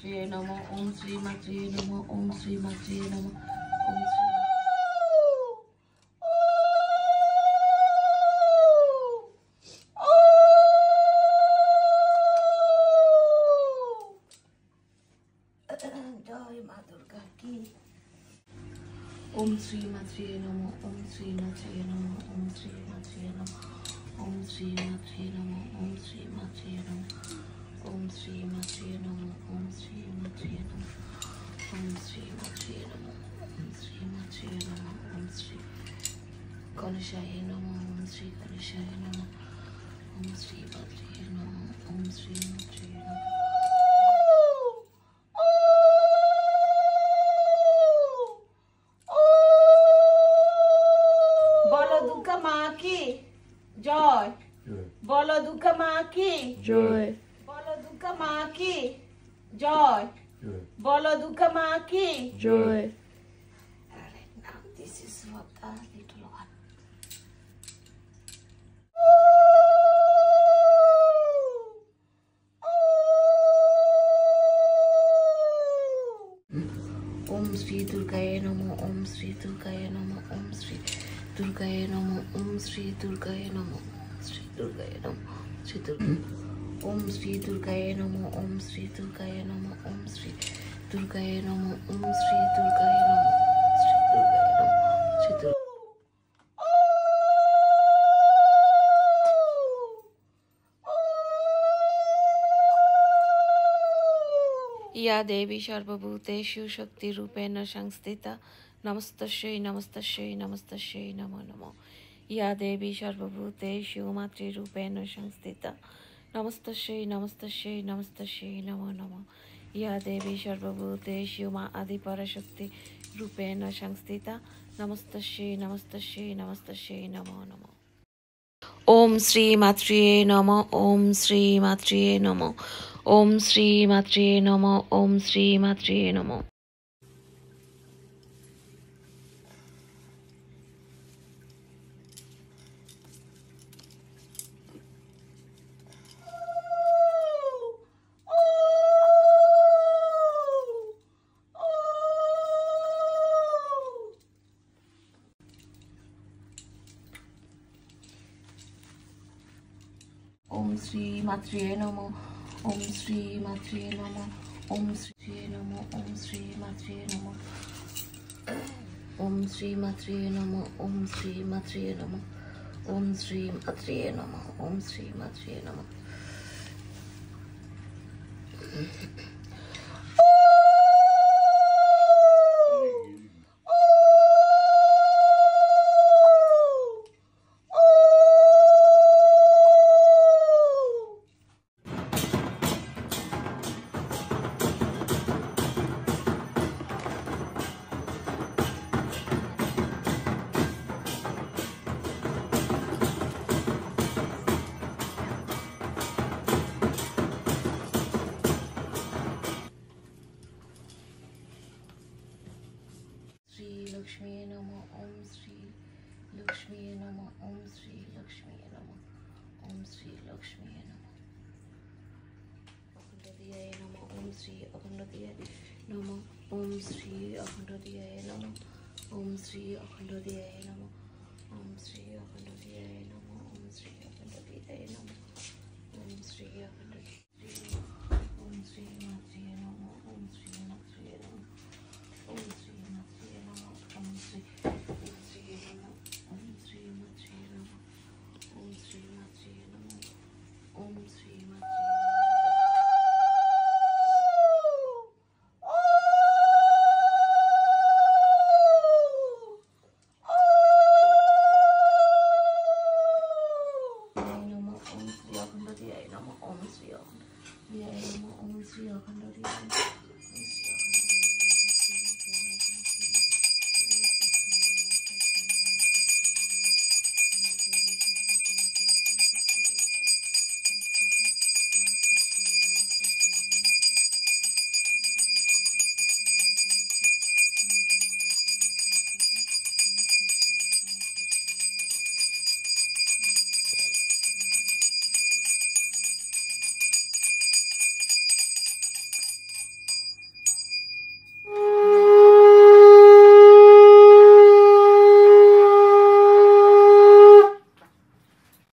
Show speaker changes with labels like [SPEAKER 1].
[SPEAKER 1] Matriye Namo, Om Shri Matriye Namo, Om Shri Matriye Namo, Om Shri Jai Ma Durga ki Om Shri Matriye Namo, Om Shri Matriye Namo, Om Shri Matriye Namo, Om Shri Matriye Namo, Om Shri Matriye Namo, Om Shri Matriye Namo, Om Shri Matriye Namo, Om Shri Matriye Namo, Om Shri Matriye Namo, Om Shri Ganeshaye Namo, Om Shri Ganeshaye Namo, Om Shri Matriye Namo, Om Shri Matriye Namo. বলো দুর্গা মা কি জয় বলো দুর্গা মা কি জয় বলো দুর্গা মা কি জয় বলো দুর্গা মা কি জয় now this is what a little one Om Shri Durgaye Namo, Om Shri Durgaye Namo, Om Shri Durgaye Namo, Om Shri Durgaye Namo, Shri Durgaye Namo, Shri Durgaye Om Shri Durgaye Namo, Om Shri Durgaye Namo, Om Shri Durgaye Namo, Om Shri Durgaye Namo, Shri Durgaye Namo, Shri Durgaye या देवी सर्वभूतेषु शक्तिरूपेण संस्थिता नमस्तस्यै नमस्तस्यै नमस्तस्यै नमो नमो या देवी सर्वभूतेषु मातृरूपेण संस्थिता नमस्तस्यै नमस्तस्यै नमस्तस्यै नमो नमो या देवी सर्वभूतेषु मा आदिपराशक्ति रूपेण संस्थिता नमस्तस्यै नमस्तस्यै नमस्तस्यै नमो नमो ओम श्री मात्रिये नमः ओम श्री मात्रिये नमः ओम श्री मात्रिये नमः ओम श्री मात्रिये नमः ओम श्री मात्रिये नमः ओम श्री मात्रिये नमः ओम श्री नमः ओम श्री मात्रिये नमः ओम श्री मात्रिये नमः ओम श्री मात्रिये नमः ओम श्री मात्रिये नमः ओम श्री मात्रिये नमः लक्ष्मी नमः ओम श्री लक्ष्मी नमः ओम श्री लक्ष्मी नमः ओम श्री लक्ष्मी नमः अखंडदियाय नमः ओम श्री अखंडदियाय नमः ओम श्री अखंडदियाय नमः ओम श्री अखंडदियाय नमः ओम श्री अखंडदियाय नमः ओम श्री अखंडदियाय नमः ओम श्री अखंडदियाय ओम श्री मात्रिये नमः ओम श्री मात्रिये नमः ओम श्री मात्रिये नमः ओम श्री मात्रिये नमः ओम श्री मात्रिये नमः ओम श्री मात्रिये नमः ओम Shri मात्रिये Om Shri Akhanda Diya